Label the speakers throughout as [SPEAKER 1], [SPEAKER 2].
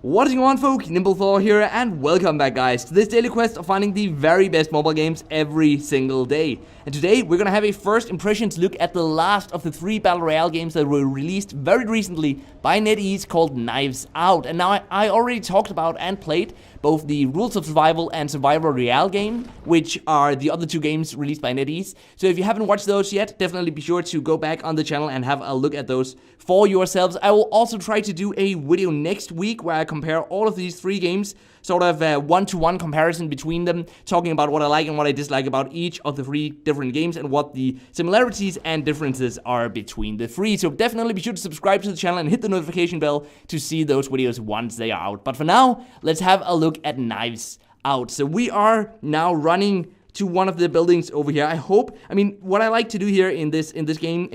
[SPEAKER 1] What is going on, folk? NimbleThor here, and welcome back, guys, to this daily quest of finding the very best mobile games every single day. And today, we're gonna have a first impressions look at the last of the 3 Battle Royale games that were released very recently by NetEase called Knives Out. And now, I already talked about and played both the Rules of Survival and Survival Royale game, which are the other 2 games released by NetEase. So if you haven't watched those yet, definitely be sure to go back on the channel and have a look at those for yourselves. I will also try to do a video next week where I compare all of these 3 games, sort of a one-to-one comparison between them, talking about what I like and what I dislike about each of the 3 different games and what the similarities and differences are between the 3. So definitely be sure to subscribe to the channel and hit the notification bell to see those videos once they are out. But for now, let's have a look at Knives Out. So we are now running to one of the buildings over here. I mean, what I like to do here in this game,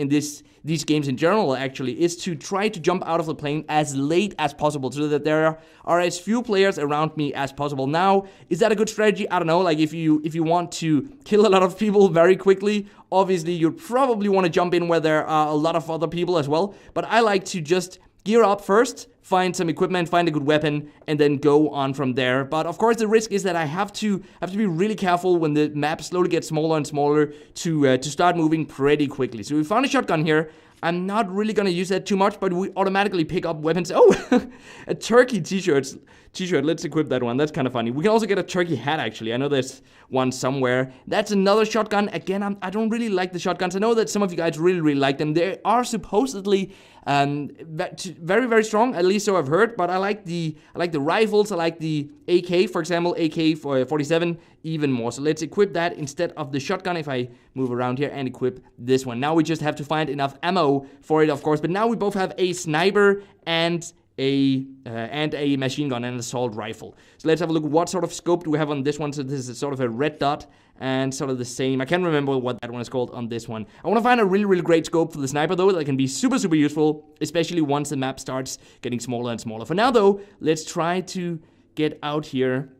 [SPEAKER 1] these games in general actually, is to try to jump out of the plane as late as possible so that there are as few players around me as possible. Now, is that a good strategy? I don't know. Like, if you want to kill a lot of people very quickly, obviously you'd probably want to jump in where there are a lot of other people as well. But I like to just gear up first, find some equipment, find a good weapon, and then go on from there. But of course, the risk is that I have to be really careful when the map slowly gets smaller and smaller to start moving pretty quickly. So we found a shotgun here. I'm not really gonna use that too much, but we automatically pick up weapons. Oh, a turkey t-shirt. Let's equip that one. That's kind of funny. We can also get a turkey hat, actually. I know there's one somewhere. That's another shotgun. Again, I don't really like the shotguns. I know that some of you guys really like them. They are supposedly very, very strong. At least so I've heard. But I like the rifles. I like the AK, for example, AK-47 even more. So let's equip that instead of the shotgun. If I move around here and equip this one. Now we just have to find enough ammo for it, of course. But now we both have a sniper and a machine gun and an assault rifle. So let's have a look. What sort of scope do we have on this one? So this is sort of a red dot and sort of the same. I can't remember what that one is called on this one. I want to find a really great scope for the sniper, though, that can be super useful, especially once the map starts getting smaller and smaller. For now, though, let's try to get out here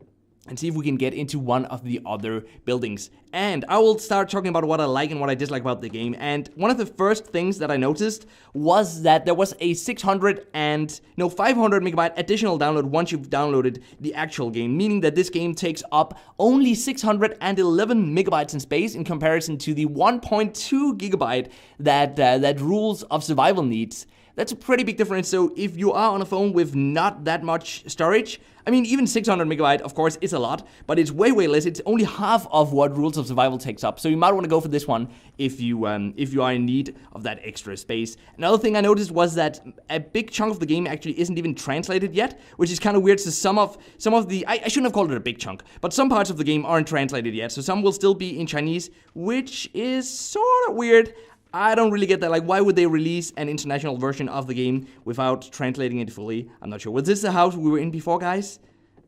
[SPEAKER 1] and see if we can get into one of the other buildings. And I will start talking about what I like and what I dislike about the game. And one of the first things that I noticed was that there was a 500 megabyte additional download once you've downloaded the actual game, meaning that this game takes up only 611 megabytes in space in comparison to the 1.2 gigabyte that Rules of Survival needs. That's a pretty big difference. So if you are on a phone with not that much storage, I mean, even 600 megabyte, of course, is a lot, but it's way less. It's only half of what Rules of Survival takes up. So you might want to go for this one if you are in need of that extra space. Another thing I noticed was that a big chunk of the game actually isn't even translated yet, which is kind of weird. So some of the I shouldn't have called it a big chunk, but some parts of the game aren't translated yet. So some will still be in Chinese, which is sort of weird. I don't really get that. Like, why would they release an international version of the game without translating it fully? I'm not sure. Was this the house we were in before, guys?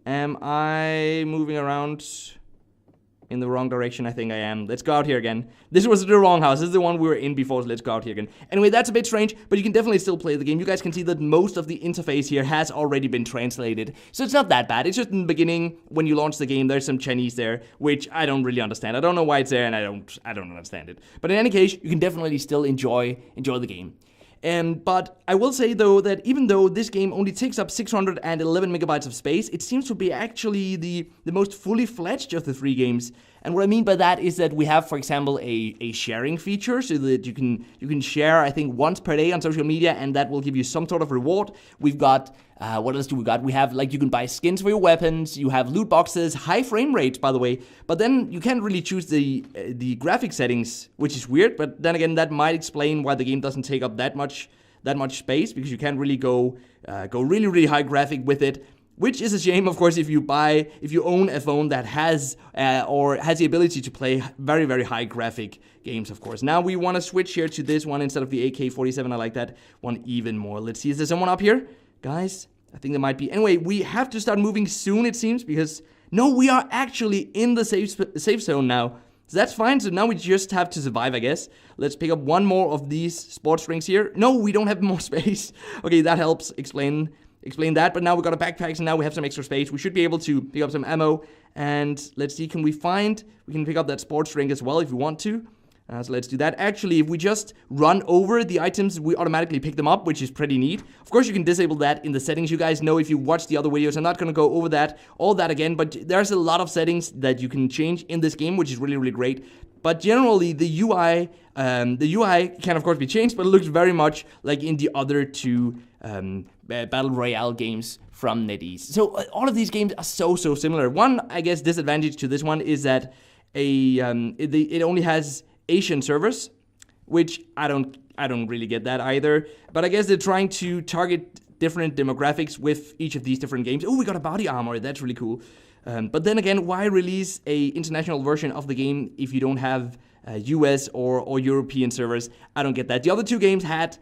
[SPEAKER 1] Am I moving around in the wrong direction? I think I am. Let's go out here again. This was the wrong house. This is the one we were in before, so let's go out here again. Anyway, that's a bit strange, but you can definitely still play the game. You guys can see that most of the interface here has already been translated, so it's not that bad. It's just in the beginning, when you launch the game, there's some Chinese there, which I don't really understand. I don't know why it's there, and I don't understand it. But in any case, you can definitely still enjoy the game. But I will say, though, that even though this game only takes up 611 megabytes of space, it seems to be actually the most fully fledged of the 3 games. And what I mean by that is that we have, for example, a sharing feature, so that you can share, I think, once per day on social media, and that will give you some sort of reward. We've got, what else do we got? We have, like, you can buy skins for your weapons, you have loot boxes, high frame rates, by the way, but then you can't really choose the graphic settings, which is weird, but then again, that might explain why the game doesn't take up that much space, because you can't really go really high graphic with it. Which is a shame, of course, if you own a phone that has the ability to play very high graphic games, of course. Now we want to switch here to this one instead of the AK-47. I like that one even more. Let's see, is there someone up here? Guys, I think there might be. Anyway, we have to start moving soon, it seems, because no, we are actually in the safe zone now. So that's fine. So now we just have to survive, I guess. Let's pick up one more of these sports drinks here. No, we don't have more space. Okay, that helps explain that, but now we've got a backpack, and now we have some extra space. We should be able to pick up some ammo, and let's see, we can pick up that sports drink as well if we want to. So let's do that. Actually, if we just run over the items, we automatically pick them up, which is pretty neat. Of course, you can disable that in the settings. You guys know if you watch the other videos. I'm not going to go over all that again, but there's a lot of settings that you can change in this game, which is really, really great. But generally, the UI can of course be changed, but it looks very much like in the other two Battle Royale games from NetEase. So all of these games are so similar. One, I guess, disadvantage to this one is that it only has Asian servers, which I don't really get that either. But I guess they're trying to target different demographics with each of these different games. Oh, we got a body armor. That's really cool. But then again, why release a international version of the game if you don't have US or European servers? I don't get that. The other two games had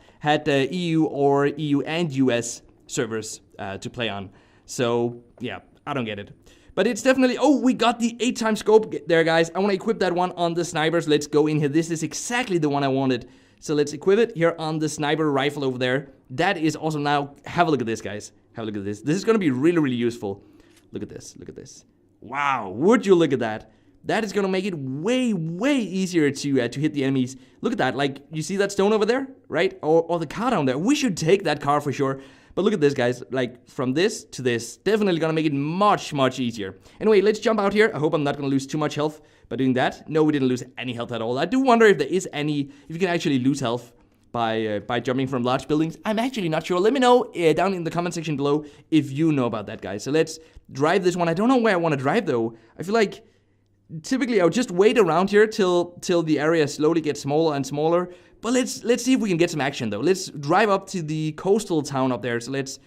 [SPEAKER 1] EU or EU and US servers to play on. So yeah, I don't get it. But it's definitely, oh, we got the 8x scope there, guys. I want to equip that one on the snipers. Let's go in here. This is exactly the one I wanted. So let's equip it here on the sniper rifle over there. That is awesome. Now, have a look at this, guys. Have a look at this. This is going to be really, really useful. Look at this. Look at this. Wow. Would you look at that? That is going to make it way, way easier to hit the enemies. Look at that. Like, you see that stone over there, right? Or the car down there. We should take that car for sure. But look at this, guys. Like, from this to this, definitely gonna make it much, much easier. Anyway, let's jump out here. I hope I'm not gonna lose too much health by doing that. No, we didn't lose any health at all. I do wonder if there is if you can actually lose health by jumping from large buildings. I'm actually not sure. Let me know down in the comment section below if you know about that, guys. So let's drive this one. I don't know where I want to drive, though. I feel like typically I would just wait around here till the area slowly gets smaller and smaller. But let's see if we can get some action, though. Let's drive up to the coastal town up there. So let's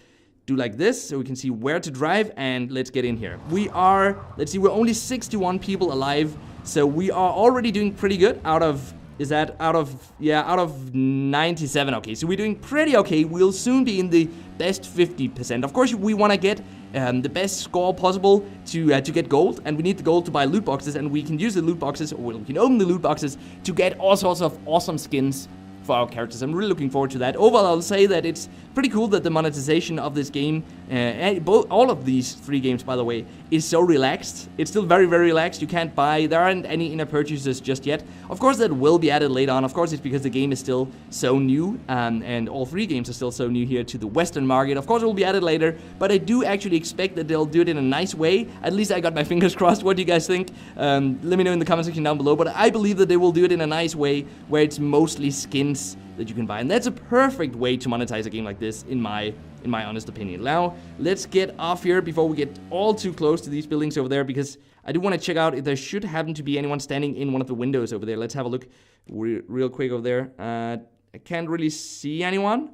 [SPEAKER 1] do like this so we can see where to drive, and let's get in here. Let's see, we're only 61 people alive, so we are already doing pretty good out of 97. Okay, so we're doing pretty okay. We'll soon be in the best 50%. Of course, we want to get the best score possible to get gold, and we need the gold to buy loot boxes, and we can use the loot boxes, or we can open the loot boxes to get all sorts of awesome skins for our characters. I'm really looking forward to that. Overall, I'll say that it's pretty cool that the monetization of this game, and all of these 3 games, by the way, is so relaxed. It's still very, very relaxed. You can't buy, there aren't any in-app purchases just yet. Of course, that will be added later on. Of course, it's because the game is still so new, and all 3 games are still so new here to the Western market. Of course, it will be added later, but I do actually expect that they'll do it in a nice way. At least I got my fingers crossed. What do you guys think? Let me know in the comment section down below, but I believe that they will do it in a nice way where it's mostly skins that you can buy, and that's a perfect way to monetize a game like this, in my honest opinion. Now, let's get off here before we get all too close to these buildings over there, because I do want to check out if there should happen to be anyone standing in one of the windows over there. Let's have a look real quick over there. I can't really see anyone,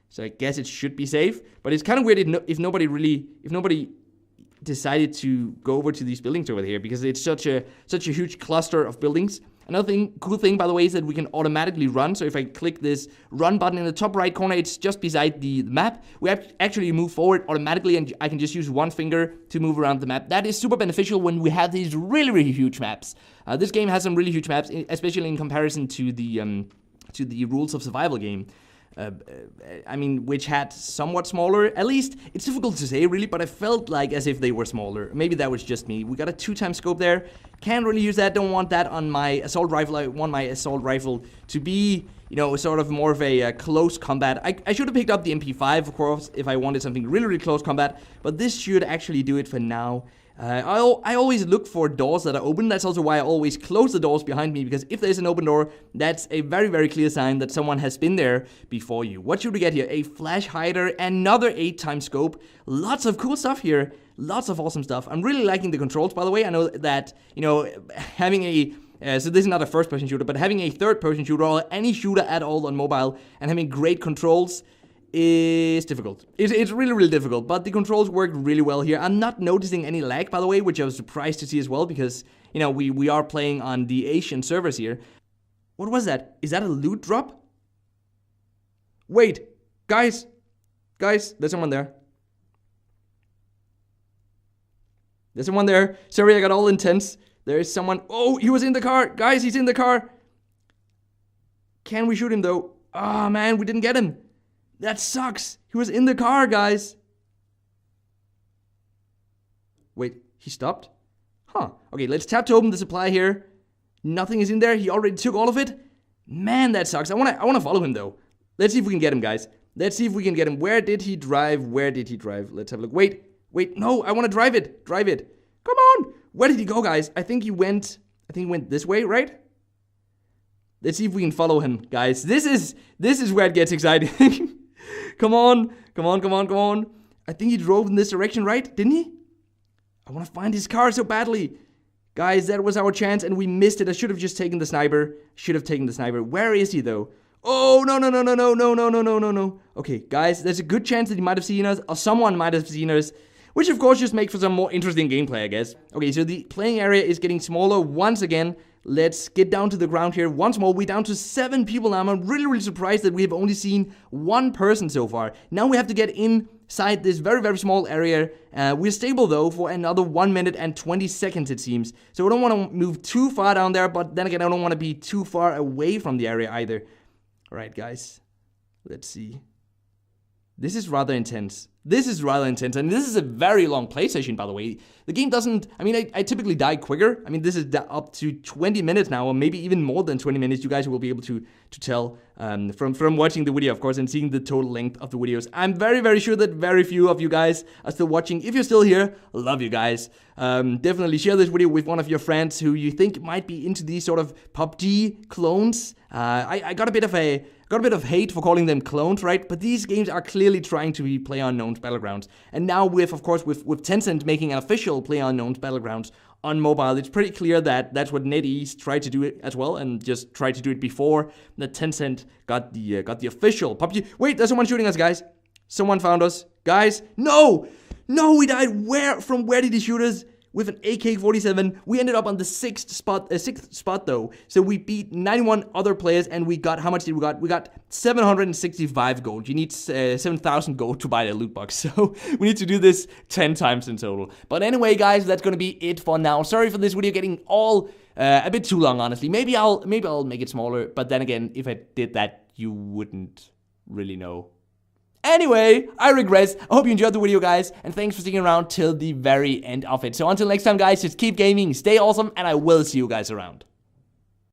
[SPEAKER 1] so I guess it should be safe, but it's kind of weird if nobody decided to go over to these buildings over here, because it's such a huge cluster of buildings. Another cool thing, by the way, is that we can automatically run. So if I click this run button in the top right corner, it's just beside the map. We actually move forward automatically, and I can just use one finger to move around the map. That is super beneficial when we have these really, really huge maps. This game has some really huge maps, especially in comparison to the Rules of Survival game. I mean, which had somewhat smaller, at least, it's difficult to say really, but I felt like as if they were smaller. Maybe that was just me. We got a 2x scope there. Can't really use that, don't want that on my assault rifle. I want my assault rifle to be, you know, sort of more of a close combat. I should have picked up the MP5, of course, if I wanted something really, really close combat, but this should actually do it for now. I always look for doors that are open. That's also why I always close the doors behind me, because if there's an open door, that's a very, very clear sign that someone has been there before you. What should we get here? A flash hider, another 8x scope. Lots of cool stuff here. Lots of awesome stuff. I'm really liking the controls, by the way. I know that, you know, having a so this is not a first-person shooter, but having a third-person shooter or any shooter at all on mobile and having great controls is difficult. It's really, really difficult, but the controls worked really well here. I'm not noticing any lag, by the way, which I was surprised to see as well, because, you know, we are playing on the Asian servers here. What was that? Is that a loot drop? Wait, guys, there's someone there. There's someone there. Sorry, I got all intense. There is someone. Oh, he was in the car. Guys, he's in the car. Can we shoot him, though? Oh, man, we didn't get him. That sucks. He was in the car, guys. Wait, he stopped? Huh. Okay, let's tap to open the supply here. Nothing is in there. He already took all of it. Man, that sucks. I wanna follow him though. Let's see if we can get him, guys. Let's see if we can get him. Where did he drive? Where did he drive? Let's have a look. Wait. No, I want to drive it. Drive it. Come on. Where did he go, guys? I think he went this way, right? Let's see if we can follow him, guys. This is where it gets exciting. Come on. I think he drove in this direction, right? Didn't he? I want to find his car so badly. Guys, that was our chance and we missed it. I should have just taken the sniper. Where is he though? Oh, no. Okay, guys, there's a good chance that he might have seen us, or someone might have seen us, which of course just makes for some more interesting gameplay, I guess. Okay, so the playing area is getting smaller once again. Let's get down to the ground here once more. We're down to 7 people now. I'm really surprised that we have only seen 1 person so far. Now we have to get inside this very small area. We're stable though for another 1 minute and 20 seconds it seems. So I don't want to move too far down there, but then again I don't want to be too far away from the area either. Alright guys, let's see. This is rather intense. And this is a very long play session, by the way. The game doesn't, I mean, I typically die quicker. I mean, this is up to 20 minutes now, or maybe even more than 20 minutes. You guys will be able to tell from watching the video, of course, and seeing the total length of the videos. I'm very sure that very few of you guys are still watching. If you're still here, love you guys. Definitely share this video with one of your friends who you think might be into these sort of PUBG clones. I got a bit of hate for calling them clones, right? But these games are clearly trying to be PlayerUnknown's Battlegrounds. And now with Tencent making an official PlayerUnknown's Battlegrounds on mobile, it's pretty clear that that's what NetEase tried to do it as well, and just tried to do it before that Tencent got the official PUBG. Wait, there's someone shooting us, guys. Someone found us. Guys, no, we died. From where did he shoot us? With an AK-47, we ended up on the 6th spot though. So we beat 91 other players and we got, how much did we got? We got 765 gold. You need 7,000 gold to buy the loot box. So we need to do this 10 times in total. But anyway, guys, that's gonna be it for now. Sorry for this video getting all a bit too long, honestly. Maybe I'll make it smaller. But then again, if I did that, you wouldn't really know. Anyway, I regress. I hope you enjoyed the video, guys, and thanks for sticking around till the very end of it. So until next time, guys, just keep gaming, stay awesome, and I will see you guys around.